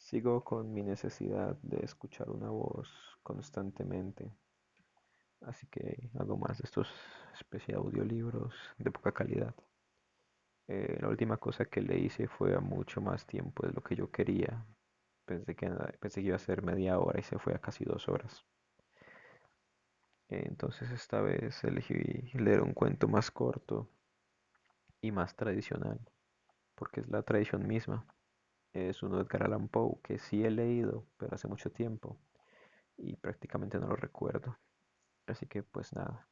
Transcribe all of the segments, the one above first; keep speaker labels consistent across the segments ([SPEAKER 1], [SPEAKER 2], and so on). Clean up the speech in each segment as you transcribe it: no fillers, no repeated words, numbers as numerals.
[SPEAKER 1] Sigo con mi necesidad de escuchar una voz constantemente, así que hago más de estos especie de audiolibros de poca calidad. La última cosa que le hice fue a mucho más tiempo de lo que yo quería. Pensé que iba a ser media hora y se fue a casi 2 horas. Entonces esta vez elegí leer un cuento más corto y más tradicional, porque es la tradición misma. Es uno de Edgar Allan Poe que sí he leído, pero hace mucho tiempo y prácticamente no lo recuerdo. Así que pues nada,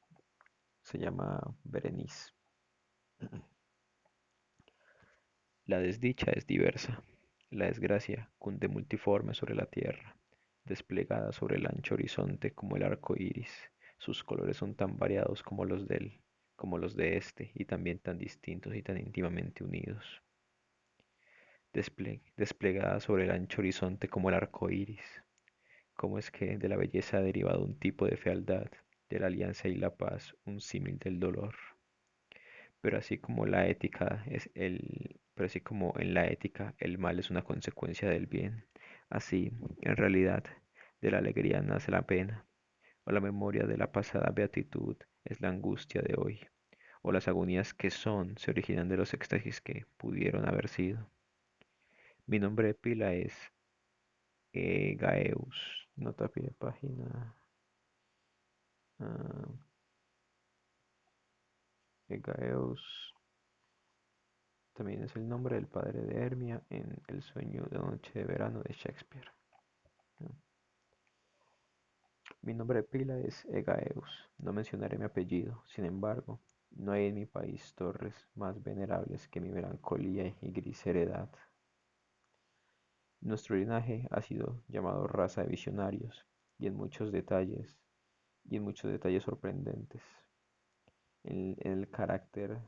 [SPEAKER 1] se llama Berenice. La desdicha es diversa, la desgracia cunde multiforme sobre la tierra, desplegada sobre el ancho horizonte como el arco iris. Sus colores son tan variados como los de él, como los de este, y también tan distintos y tan íntimamente unidos. Desplegada sobre el ancho horizonte como el arco iris. ¿Cómo es que de la belleza ha derivado un tipo de fealdad, de la alianza y la paz, un símil del dolor? Pero así como en la ética el mal es una consecuencia del bien, así, en realidad, de la alegría nace la pena, o la memoria de la pasada beatitud es la angustia de hoy, o las agonías que son se originan de los éxtasis que pudieron haber sido. Mi nombre de pila es Gaeus, nota a pie de página. ah, Egaeus también es el nombre del padre de Hermia en El sueño de noche de verano de Shakespeare. Mi nombre de pila es Egaeus. No mencionaré mi apellido. Sin embargo, no hay en mi país torres más venerables que mi melancolía y gris heredad. Nuestro linaje ha sido llamado raza de visionarios y en muchos detalles, y en muchos detalles sorprendentes. En el carácter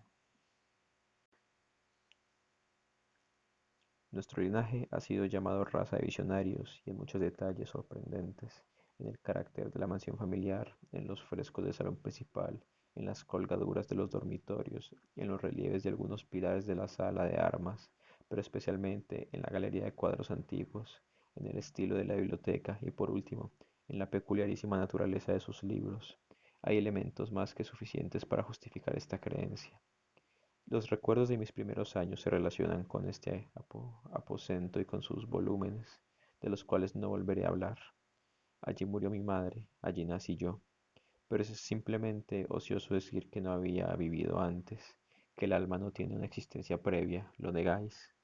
[SPEAKER 1] Nuestro linaje ha sido llamado raza de visionarios y en muchos detalles sorprendentes, en el carácter de la mansión familiar, en los frescos del salón principal, en las colgaduras de los dormitorios, en los relieves de algunos pilares de la sala de armas, pero especialmente en la galería de cuadros antiguos, en el estilo de la biblioteca y por último, en la peculiarísima naturaleza de sus libros. Hay elementos más que suficientes para justificar esta creencia. Los recuerdos de mis primeros años se relacionan con este aposento y con sus volúmenes, de los cuales no volveré a hablar. Allí murió mi madre, allí nací yo, pero es simplemente ocioso decir que no había vivido antes, que el alma no tiene una existencia previa, ¿lo negáis?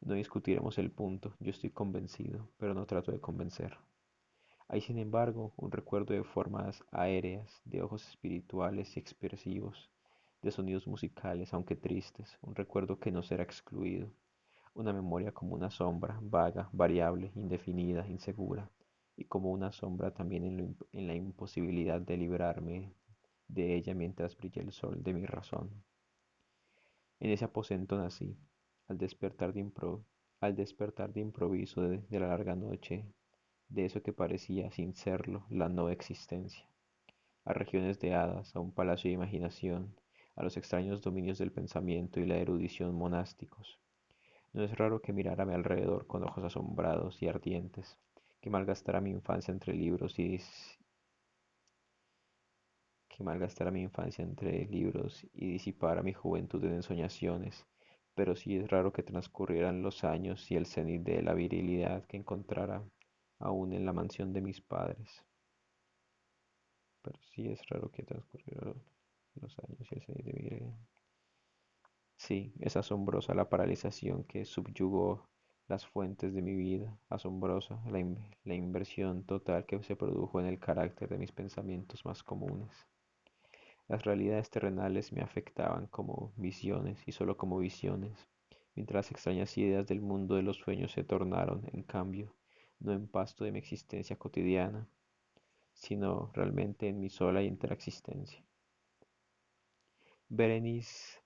[SPEAKER 1] No discutiremos el punto, yo estoy convencido, pero no trato de convencer. Hay sin embargo un recuerdo de formas aéreas, de ojos espirituales y expresivos, de sonidos musicales aunque tristes, un recuerdo que no será excluido, una memoria como una sombra, vaga, variable, indefinida, insegura, y como una sombra también en la imposibilidad de librarme de ella mientras brilla el sol de mi razón. En ese aposento nací, al despertar de, impro- al despertar de improviso de la larga noche, de eso que parecía, sin serlo, la no existencia, a regiones de hadas, a un palacio de imaginación, a los extraños dominios del pensamiento y la erudición monásticos. No es raro que mirara a mi alrededor con ojos asombrados y ardientes, que malgastara mi infancia entre libros y disipara mi juventud en ensoñaciones, pero sí es raro que transcurrieran los años y el cenit de la virilidad que encontrara aún en la mansión de mis padres. Pero sí es raro que transcurrieron los años y el cenit de virilidad. Sí, es asombrosa la paralización que subyugó las fuentes de mi vida, asombrosa la inversión total que se produjo en el carácter de mis pensamientos más comunes. Las realidades terrenales me afectaban como visiones y solo como visiones, mientras las extrañas ideas del mundo de los sueños se tornaron, en cambio, no en pasto de mi existencia cotidiana, sino realmente en mi sola y entera existencia. Berenice,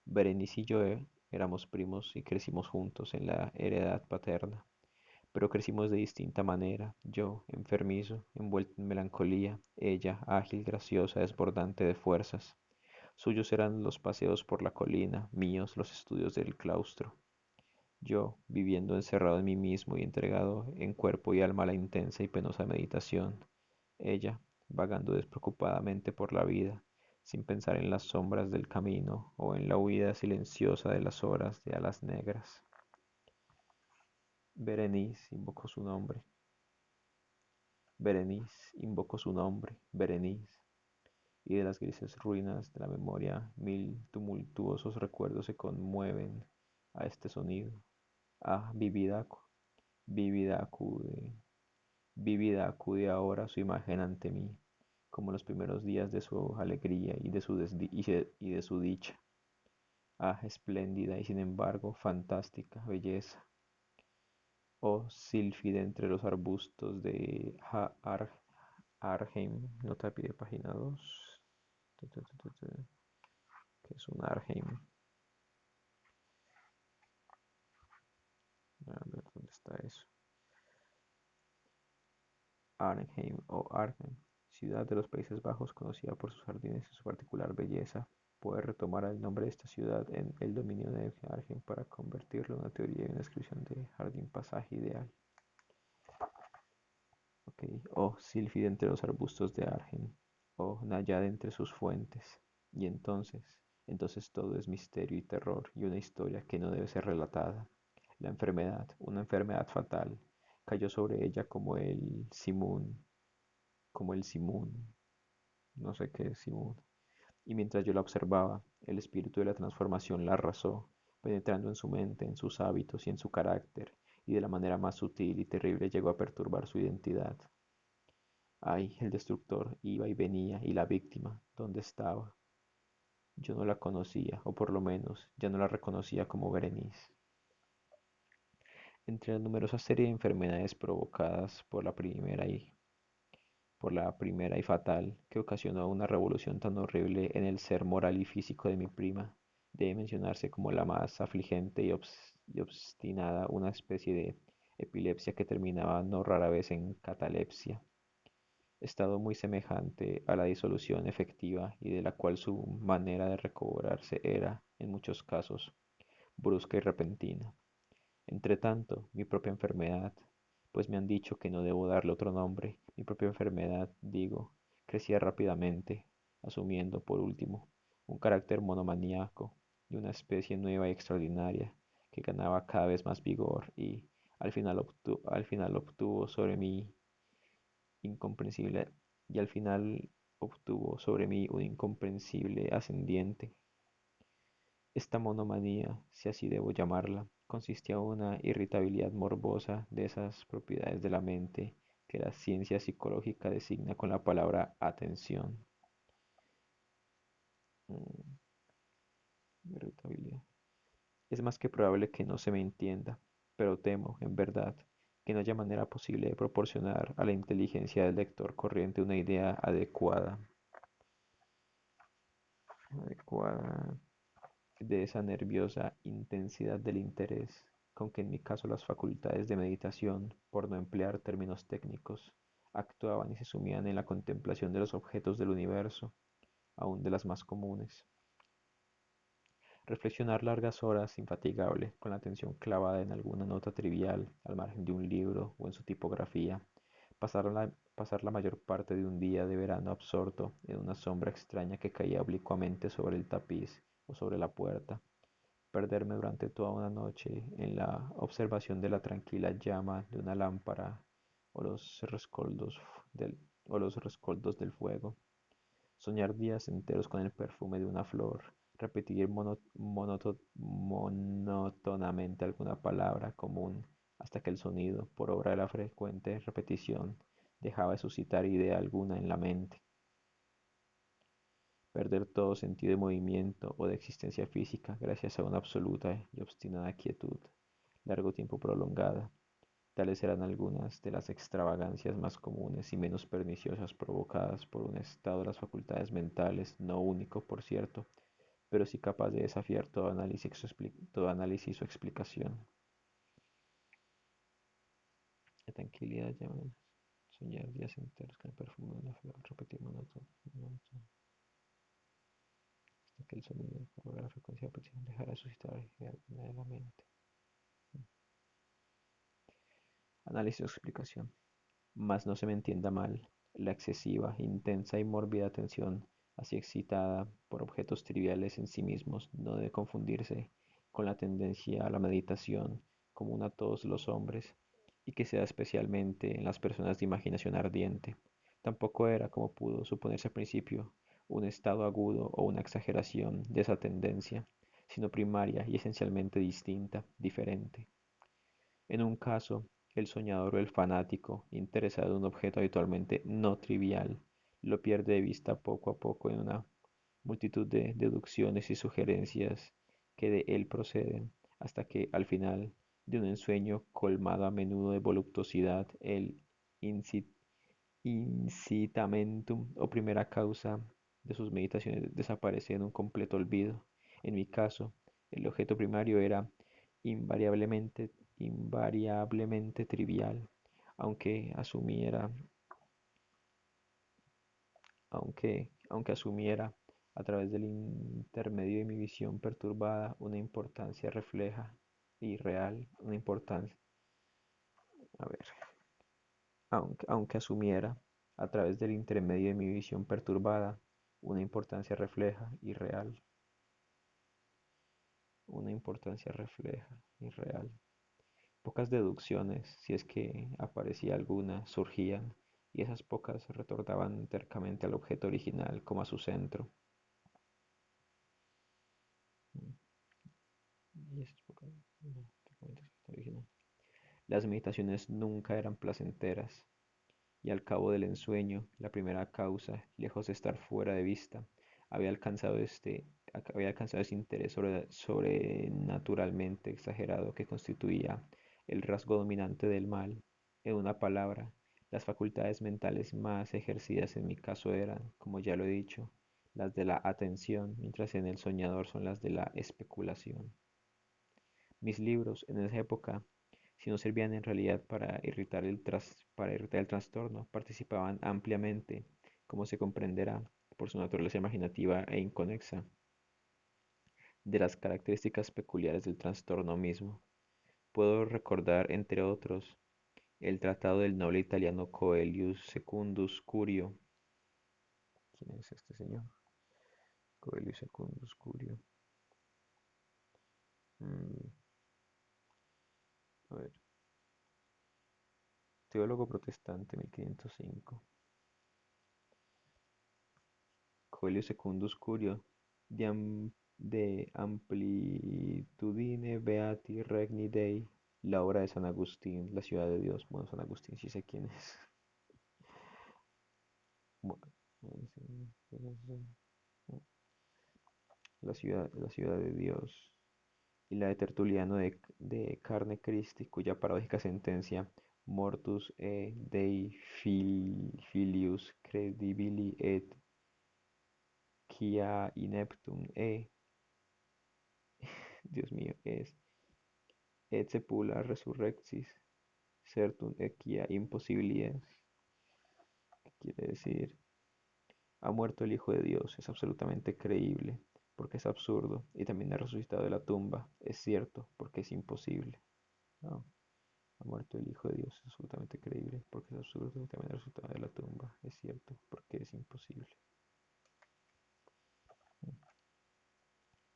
[SPEAKER 1] Berenice y yo éramos primos y crecimos juntos en la heredad paterna, pero crecimos de distinta manera, yo, enfermizo, envuelto en melancolía, ella, ágil, graciosa, desbordante de fuerzas. Suyos eran los paseos por la colina, míos los estudios del claustro. Yo, viviendo encerrado en mí mismo y entregado en cuerpo y alma a la intensa y penosa meditación. Ella, vagando despreocupadamente por la vida, sin pensar en las sombras del camino o en la huida silenciosa de las horas de alas negras. Berenice invocó su nombre. Berenice invocó su nombre. Berenice. Y de las grises ruinas de la memoria, mil tumultuosos recuerdos se conmueven a este sonido. Ah, vívida acude, vívida acude ahora su imagen ante mí, como los primeros días de su alegría y de y de su dicha. Ah, espléndida y sin embargo fantástica belleza. Oh, sílfide entre los arbustos de Arheim, nota pie página 2. ¿Qué es un Arheim? A ver, ¿dónde está eso? Arnhem o Arnhem, ciudad de los Países Bajos conocida por sus jardines y su particular belleza, puede retomar el nombre de esta ciudad en el dominio de Arnhem para convertirlo en una teoría y una descripción de jardín pasaje ideal. Okay. Oh, sílfide entre los arbustos de Argen, oh, náyade entre sus fuentes. Y entonces todo es misterio y terror y una historia que no debe ser relatada. La enfermedad, una enfermedad fatal, cayó sobre ella como el simún, no sé qué es simún. Y mientras yo la observaba, el espíritu de la transformación la arrasó, penetrando en su mente, en sus hábitos y en su carácter, y de la manera más sutil y terrible llegó a perturbar su identidad. Ay, el destructor iba y venía, y la víctima, ¿dónde estaba? Yo no la conocía, o por lo menos ya no la reconocía como Berenice. Entre la numerosa serie de enfermedades provocadas por la primera y fatal, que ocasionó una revolución tan horrible en el ser moral y físico de mi prima, debe mencionarse como la más afligente y obstinada una especie de epilepsia que terminaba no rara vez en catalepsia, estado muy semejante a la disolución efectiva y de la cual su manera de recobrarse era, en muchos casos, brusca y repentina. Entretanto, mi propia enfermedad, pues me han dicho que no debo darle otro nombre, mi propia enfermedad, digo, crecía rápidamente, asumiendo, por último, un carácter monomaníaco y una especie nueva y extraordinaria que ganaba cada vez más vigor y al final obtuvo sobre mí incomprensible y al final obtuvo sobre mí un incomprensible ascendiente. Esta monomanía, si así debo llamarla, consistía en una irritabilidad morbosa de esas propiedades de la mente que la ciencia psicológica designa con la palabra atención. Mm, irritabilidad. Es más que probable que no se me entienda, pero temo, en verdad, que no haya manera posible de proporcionar a la inteligencia del lector corriente una idea adecuada de esa nerviosa intensidad del interés con que en mi caso las facultades de meditación, por no emplear términos técnicos, actuaban y se sumían en la contemplación de los objetos del universo, aun de las más comunes. Reflexionar largas horas, infatigable, con la atención clavada en alguna nota trivial, al margen de un libro o en su tipografía, pasar la mayor parte de un día de verano absorto en una sombra extraña que caía oblicuamente sobre el tapiz o sobre la puerta, perderme durante toda una noche en la observación de la tranquila llama de una lámpara o los rescoldos del, o los rescoldos del fuego, soñar días enteros con el perfume de una flor, repetir monótonamente alguna palabra común hasta que el sonido, por obra de la frecuente repetición, dejaba de suscitar idea alguna en la mente, perder todo sentido de movimiento o de existencia física gracias a una absoluta y obstinada quietud, largo tiempo prolongada. Tales eran algunas de las extravagancias más comunes y menos perniciosas provocadas por un estado de las facultades mentales, no único, por cierto, pero sí capaz de desafiar todo análisis o explicación. La tranquilidad, llaman, soñar días enteros con el perfume de una flor, repetir monótono, hasta que el sonido, por la frecuencia de repetición, dejara de suscitar idea alguna de la mente. Análisis o explicación. Mas no se me entienda mal, la excesiva, intensa y mórbida atención, así excitada por objetos triviales en sí mismos, no debe confundirse con la tendencia a la meditación común a todos los hombres, y que sea especialmente en las personas de imaginación ardiente. Tampoco era, como pudo suponerse al principio, un estado agudo o una exageración de esa tendencia, sino primaria y esencialmente distinta, diferente. En un caso, el soñador o el fanático, interesado en un objeto habitualmente no trivial, lo pierde de vista poco a poco en una multitud de deducciones y sugerencias que de él proceden, hasta que al final de un ensueño colmado a menudo de voluptuosidad, el incitamentum o primera causa de sus meditaciones desaparece en un completo olvido. En mi caso, el objeto primario era invariablemente trivial, aunque asumiera, aunque asumiera a través del intermedio de mi visión perturbada una importancia refleja y real, una importancia, a ver, aunque asumiera a través del intermedio de mi visión perturbada una importancia refleja y real, una importancia refleja y real. Pocas deducciones, si es que aparecía alguna, surgían, y esas pocas retornaban tercamente al objeto original como a su centro. Y esas pocas, no, tercamente al objeto original. Las meditaciones nunca eran placenteras, y al cabo del ensueño, la primera causa, lejos de estar fuera de vista, había alcanzado había alcanzado ese interés sobrenaturalmente exagerado que constituía el rasgo dominante del mal. En una palabra, las facultades mentales más ejercidas en mi caso eran, como ya lo he dicho, las de la atención, mientras en el soñador son las de la especulación. Mis libros en esa época, si no servían en realidad para irritar el trastorno, participaban ampliamente, como se comprenderá, por su naturaleza imaginativa e inconexa, de las características peculiares del trastorno mismo. Puedo recordar, entre otros, el tratado del noble italiano Coelius Secundus Curio. ¿Quién es este señor? Coelius Secundus Curio. Mm, a ver, teólogo protestante, 1505. Coelho Secundus Curio, de Amplitudine Beati Regni Dei, la obra de San Agustín, la ciudad de Dios. Bueno, San Agustín sí sé quién es. Bueno, la ciudad de Dios. Y la de Tertuliano de Carne Christi, cuya paradójica sentencia Mortus e Dei filius credibili et quia ineptum Dios mío, es et sepula resurrexis certum et quia impossibilis, ¿qué quiere decir? Ha muerto el Hijo de Dios, es absolutamente creíble, porque es absurdo, y también ha resucitado de la tumba, es cierto, porque es imposible. No, ha muerto el Hijo de Dios, es absolutamente creíble, porque es absurdo, y también ha resucitado de la tumba, es cierto, porque es imposible.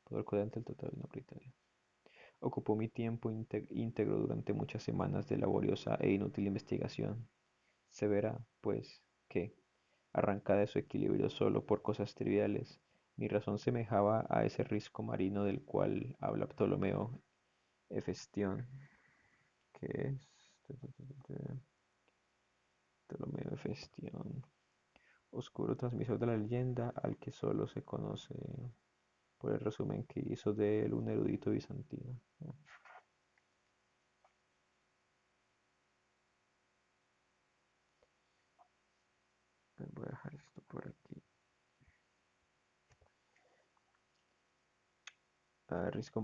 [SPEAKER 1] Poder coherente el total no criterio. Ocupó mi tiempo íntegro durante muchas semanas de laboriosa e inútil investigación. Se verá, pues, que, arrancada de su equilibrio solo por cosas triviales, mi razón semejaba a ese risco marino del cual habla Ptolomeo Hefestión, que es Ptolomeo Hefestión, oscuro transmisor de la leyenda al que solo se conoce por el resumen que hizo de él un erudito bizantino. Voy a dejar esto por aquí. Risco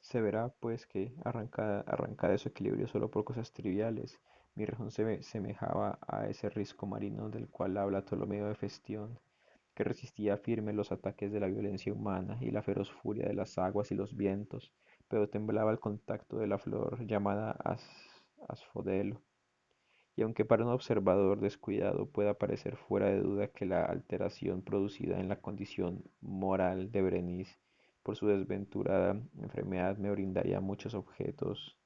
[SPEAKER 1] se verá, pues, que, arrancada de su equilibrio solo por cosas triviales, mi razón se semejaba a ese risco marino del cual habla Ptolomeo de Festión, que resistía firme los ataques de la violencia humana y la feroz furia de las aguas y los vientos, pero temblaba al contacto de la flor llamada asfodelo. Y aunque para un observador descuidado pueda parecer fuera de duda que la alteración producida en la condición moral de Berenice por su desventurada enfermedad me brindaría muchos objetos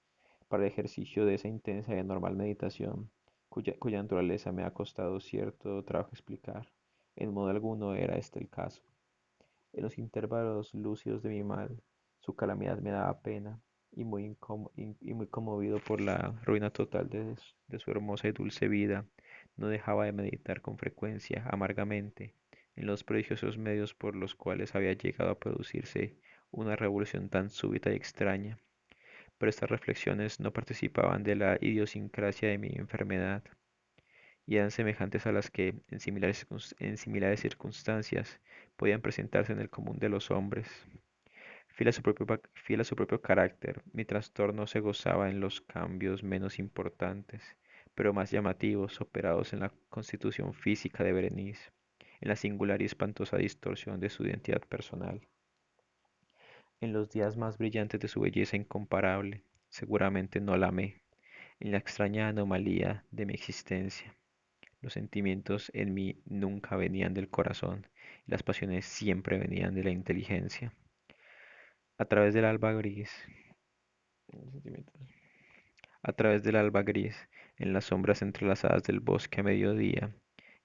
[SPEAKER 1] para el ejercicio de esa intensa y anormal meditación, cuya naturaleza me ha costado cierto trabajo explicar, en modo alguno era este el caso. En los intervalos lúcidos de mi mal, su calamidad me daba pena, y muy conmovido por la ruina total de su hermosa y dulce vida, no dejaba de meditar con frecuencia, amargamente, en los prodigiosos medios por los cuales había llegado a producirse una revolución tan súbita y extraña. Pero estas reflexiones no participaban de la idiosincrasia de mi enfermedad, y eran semejantes a las que, en similares circunstancias, podían presentarse en el común de los hombres. Fiel a su propio carácter, mi trastorno se gozaba en los cambios menos importantes, pero más llamativos, operados en la constitución física de Berenice, en la singular y espantosa distorsión de su identidad personal, en los días más brillantes de su belleza incomparable. Seguramente no la amé, en la extraña anomalía de mi existencia. Los sentimientos en mí nunca venían del corazón, y las pasiones siempre venían de la inteligencia. A través del alba gris, a través del alba gris, en las sombras entrelazadas del bosque a mediodía,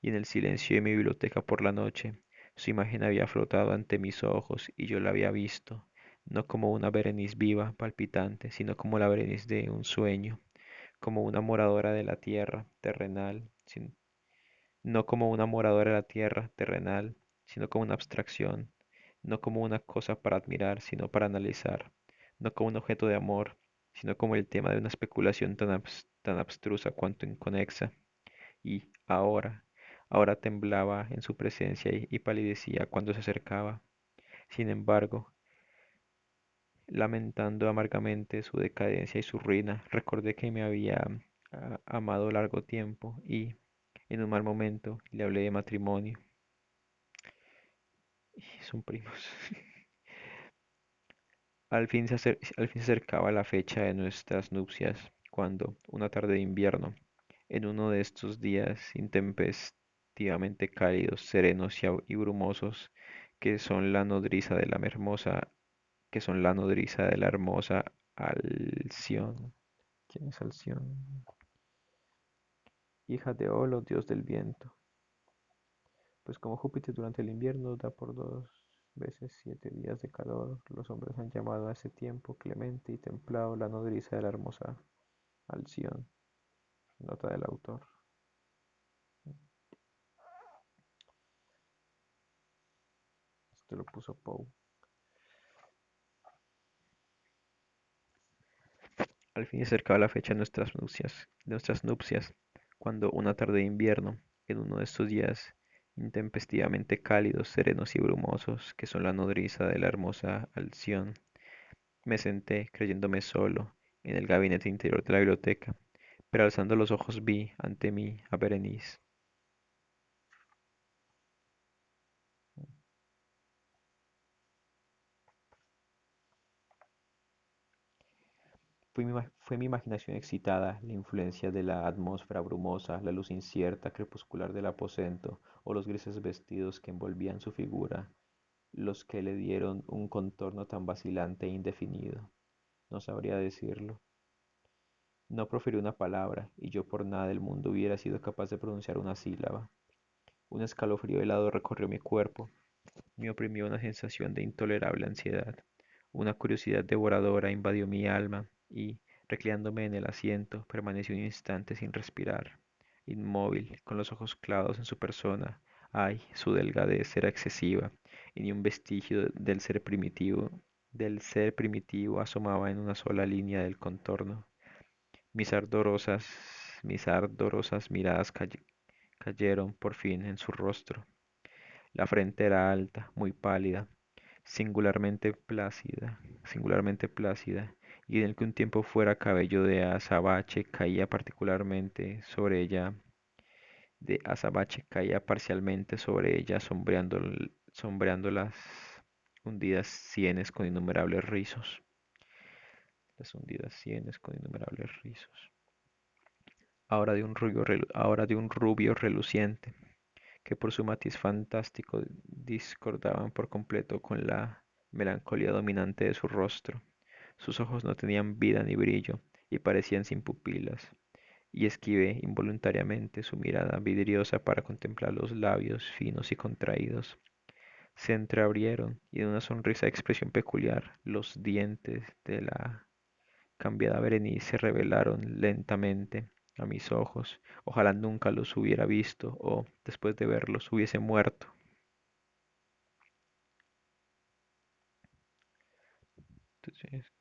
[SPEAKER 1] y en el silencio de mi biblioteca por la noche, su imagen había flotado ante mis ojos y yo la había visto, no como una Berenice viva, palpitante, sino como la Berenice de un sueño, como una moradora de la tierra terrenal, no como una moradora de la tierra terrenal, sino como una abstracción, no como una cosa para admirar, sino para analizar, no como un objeto de amor, sino como el tema de una especulación tan abstrusa cuanto inconexa. Y ahora temblaba en su presencia y palidecía cuando se acercaba. Sin embargo, lamentando amargamente su decadencia y su ruina, recordé que me había amado largo tiempo y, en un mal momento, le hablé de matrimonio. Y son primos. Al fin se acercaba la fecha de nuestras nupcias, cuando, una tarde de invierno, en uno de estos días intempestivamente cálidos, serenos y brumosos, que son la nodriza de la hermosa, que son la nodriza de la hermosa Alción. ¿Quién es Alción? Hija de Olo, dios del viento. Pues como Júpiter durante el invierno da por 2 veces 7 días de calor, los hombres han llamado a ese tiempo clemente y templado la nodriza de la hermosa Alción. Nota del autor. Esto lo puso Poe. Al fin se acercaba la fecha de nuestras nupcias, cuando una tarde de invierno, en uno de estos días intempestivamente cálidos, serenos y brumosos, que son la nodriza de la hermosa Alción, me senté, creyéndome solo, en el gabinete interior de la biblioteca, pero alzando los ojos vi ante mí a Berenice. Fue mi imaginación excitada, la influencia de la atmósfera brumosa, la luz incierta, crepuscular del aposento, o los grises vestidos que envolvían su figura, los que le dieron un contorno tan vacilante e indefinido. No sabría decirlo. No profirió una palabra, y yo por nada del mundo hubiera sido capaz de pronunciar una sílaba. Un escalofrío helado recorrió mi cuerpo, me oprimió una sensación de intolerable ansiedad. Una curiosidad devoradora invadió mi alma y, reclinándome en el asiento, permanecí un instante sin respirar, inmóvil, con los ojos clavados en su persona. Ay, su delgadez era excesiva, y ni un vestigio del ser primitivo asomaba en una sola línea del contorno. Mis ardorosas, mis ardorosas miradas cayeron por fin en su rostro. La frente era alta, muy pálida, singularmente plácida, y en el que un tiempo fuera cabello de azabache caía particularmente sobre ella, de azabache caía parcialmente sobre ella, sombreando las hundidas sienes con innumerables rizos. Las hundidas sienes con innumerables rizos. ahora de un rubio reluciente, que por su matiz fantástico discordaban por completo con la melancolía dominante de su rostro. Sus ojos no tenían vida ni brillo y parecían sin pupilas, y esquivé involuntariamente su mirada vidriosa para contemplar los labios finos y contraídos. Se entreabrieron y de una sonrisa de expresión peculiar los dientes de la cambiada Berenice se revelaron lentamente a mis ojos. Ojalá nunca los hubiera visto o, después de verlos, hubiese muerto. Entonces,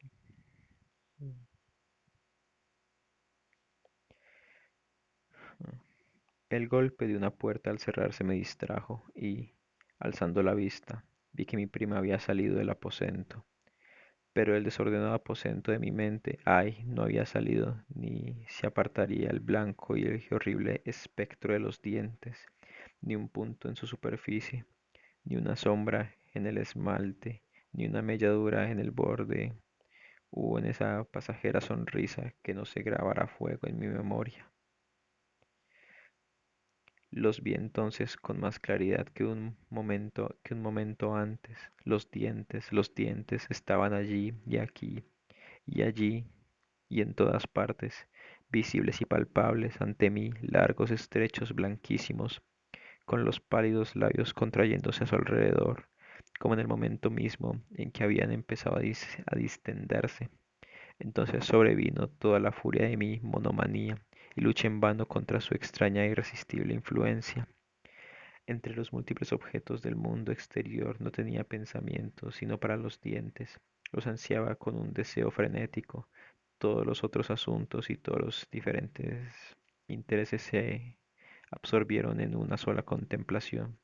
[SPEAKER 1] el golpe de una puerta al cerrarse me distrajo y, alzando la vista, vi que mi prima había salido del aposento. Pero el desordenado aposento de mi mente, ay, no había salido, ni se apartaría el blanco y el horrible espectro de los dientes, ni un punto en su superficie, ni una sombra en el esmalte, ni una melladura en el borde, o en esa pasajera sonrisa que no se grabara a fuego en mi memoria. Los vi entonces con más claridad que un momento antes. Los dientes estaban allí y aquí y allí y en todas partes, visibles y palpables ante mí, largos, estrechos, blanquísimos, con los pálidos labios contrayéndose a su alrededor, como en el momento mismo en que habían empezado a distenderse. Entonces sobrevino toda la furia de mi monomanía y luché en vano contra su extraña e irresistible influencia. Entre los múltiples objetos del mundo exterior no tenía pensamiento sino para los dientes. Los ansiaba con un deseo frenético. Todos los otros asuntos y todos los diferentes intereses se absorbieron en una sola contemplación.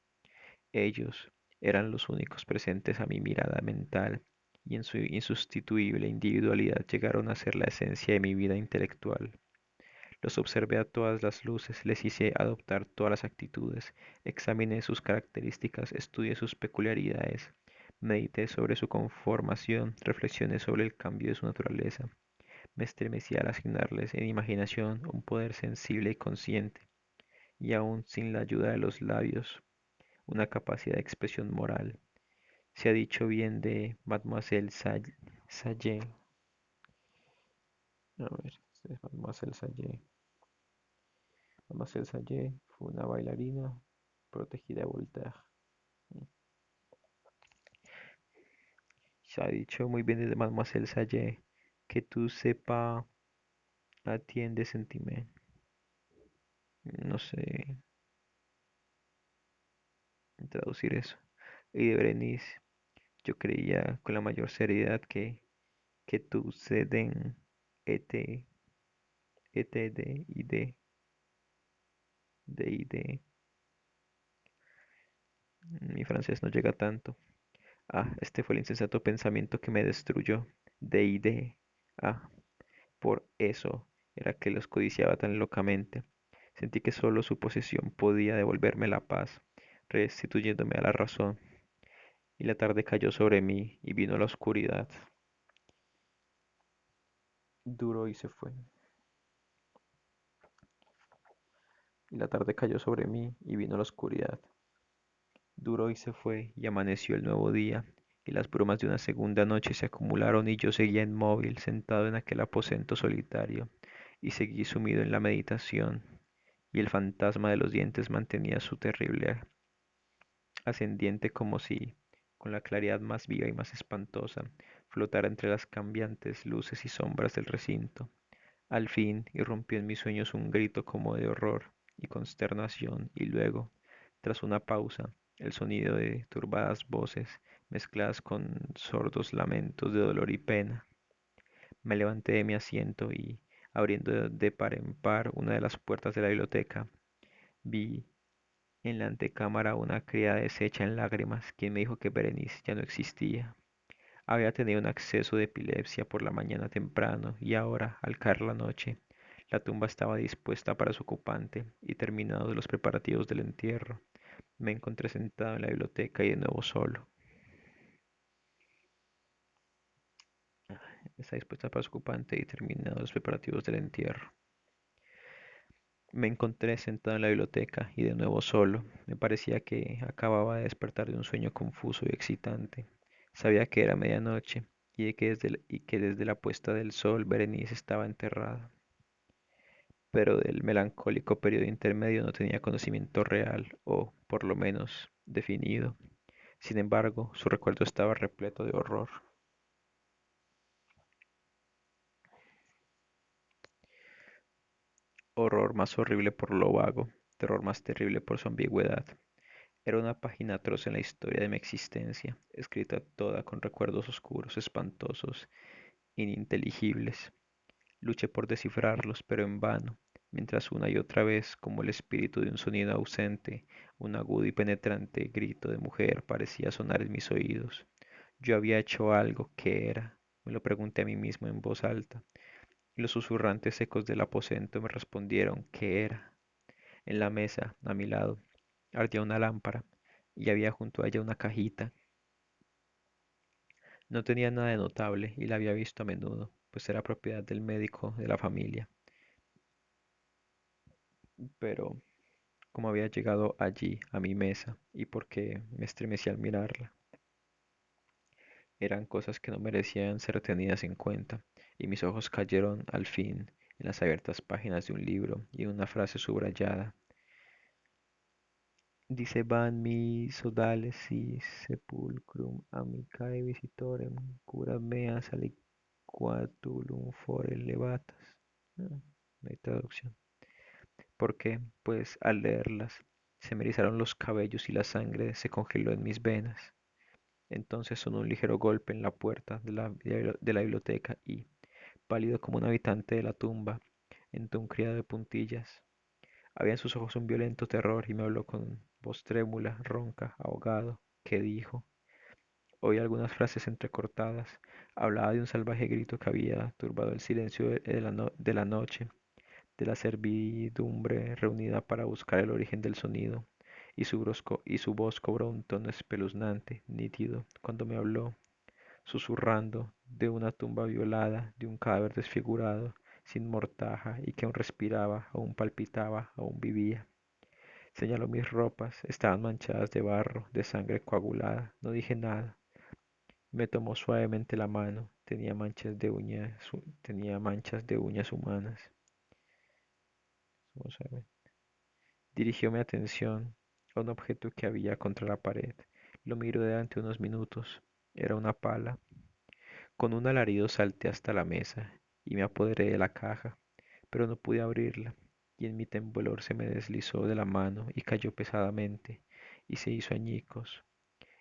[SPEAKER 1] Ellos eran los únicos presentes a mi mirada mental y en su insustituible individualidad llegaron a ser la esencia de mi vida intelectual. Los observé a todas las luces, les hice adoptar todas las actitudes, examiné sus características, estudié sus peculiaridades, medité sobre su conformación, reflexioné sobre el cambio de su naturaleza. Me estremecí al asignarles en imaginación un poder sensible y consciente, y aún sin la ayuda de los labios, una capacidad de expresión moral. Se ha dicho bien de Mademoiselle Sallé. A ver, esta es Mademoiselle Sallé. Mademoiselle Sallé fue una bailarina protegida de Voltaire. Se ha dicho muy bien de Mademoiselle Sallé que tú sepas atiende sentiment. No sé traducir eso. Y de Berenice, yo creía con la mayor seriedad que tú ceden et, d. Mi francés no llega tanto. Ah, este fue el insensato pensamiento que me destruyó. D. Ah, por eso era que los codiciaba tan locamente. Sentí que solo su posesión podía devolverme la paz, restituyéndome a la razón. Y la tarde cayó sobre mí y vino la oscuridad. Duró y se fue. Y la tarde cayó sobre mí y vino la oscuridad. Duró y se fue, y amaneció el nuevo día, y las brumas de una segunda noche se acumularon y yo seguía inmóvil, sentado en aquel aposento solitario, y seguí sumido en la meditación, y el fantasma de los dientes mantenía su terrible ascendiente como si, con la claridad más viva y más espantosa, flotara entre las cambiantes luces y sombras del recinto. Al fin irrumpió en mis sueños un grito como de horror y consternación, y luego, tras una pausa, el sonido de turbadas voces mezcladas con sordos lamentos de dolor y pena. Me levanté de mi asiento y, abriendo de par en par una de las puertas de la biblioteca, vi en la antecámara una criada deshecha en lágrimas, quien me dijo que Berenice ya no existía. Había tenido un acceso de epilepsia por la mañana temprano y ahora, al caer la noche, la tumba estaba dispuesta para su ocupante y terminados los preparativos del entierro, me encontré sentado en la biblioteca y de nuevo solo. Está dispuesta para su ocupante y terminados los preparativos del entierro. Me encontré sentado en la biblioteca y de nuevo solo. Me parecía que acababa de despertar de un sueño confuso y excitante. Sabía que era medianoche y que desde la puesta del sol Berenice estaba enterrada, pero del melancólico periodo intermedio no tenía conocimiento real o, por lo menos, definido. Sin embargo, su recuerdo estaba repleto de horror. Horror más horrible por lo vago, terror más terrible por su ambigüedad. Era una página atroz en la historia de mi existencia, escrita toda con recuerdos oscuros, espantosos, ininteligibles. Luché por descifrarlos, pero en vano, mientras una y otra vez, como el espíritu de un sonido ausente, un agudo y penetrante grito de mujer parecía sonar en mis oídos. Yo había hecho algo, ¿qué era? Me lo pregunté a mí mismo en voz alta, y los susurrantes ecos del aposento me respondieron, ¿qué era? En la mesa, a mi lado, ardía una lámpara, y había junto a ella una cajita. No tenía nada de notable y la había visto a menudo, pues era propiedad del médico de la familia. Pero, ¿cómo había llegado allí, a mi mesa, y por qué me estremecí al mirarla? Eran cosas que no merecían ser tenidas en cuenta, y mis ojos cayeron, al fin, en las abiertas páginas de un libro y en una frase subrayada. Dice van mi sodales y sepulcrum amicae visitorem cura meas aliquatulum fore levatas. Ah, no hay traducción. ¿Por qué? Pues al leerlas se me erizaron los cabellos y la sangre se congeló en mis venas. Entonces sonó un ligero golpe en la puerta de la biblioteca y, pálido como un habitante de la tumba, entró un criado de puntillas. Había en sus ojos un violento terror y me habló con voz trémula, ronca, ahogado, que dijo. Oí algunas frases entrecortadas. Hablaba de un salvaje grito que había turbado el silencio de la noche, de la servidumbre reunida para buscar el origen del sonido, y su voz cobró un tono espeluznante, nítido, cuando me habló, susurrando de una tumba violada, de un cadáver desfigurado, sin mortaja, y que aún respiraba, aún palpitaba, aún vivía. Señaló mis ropas, estaban manchadas de barro, de sangre coagulada. No dije nada. Me tomó suavemente la mano. Tenía manchas de uñas humanas. Vamos a ver. Dirigió mi atención a un objeto que había contra la pared. Lo miró durante unos minutos. Era una pala. Con un alarido salté hasta la mesa y me apoderé de la caja, pero no pude abrirla, y en mi temblor se me deslizó de la mano y cayó pesadamente, y se hizo añicos,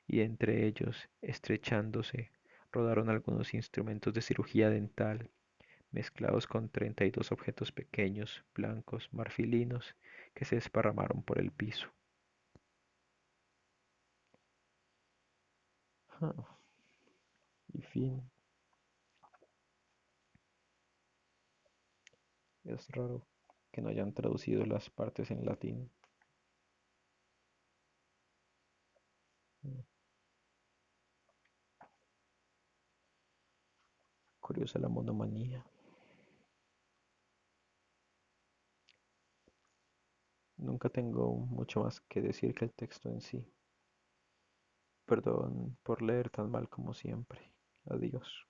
[SPEAKER 1] y entre ellos, estrechándose, rodaron algunos instrumentos de cirugía dental, mezclados con 32 objetos pequeños, blancos, marfilinos, que se desparramaron por el piso. Ah, y fin, es raro que no hayan traducido las partes en latín. Mm, Curiosa la monomanía. Nunca tengo mucho más que decir que el texto en sí. Perdón por leer tan mal como siempre. Adiós.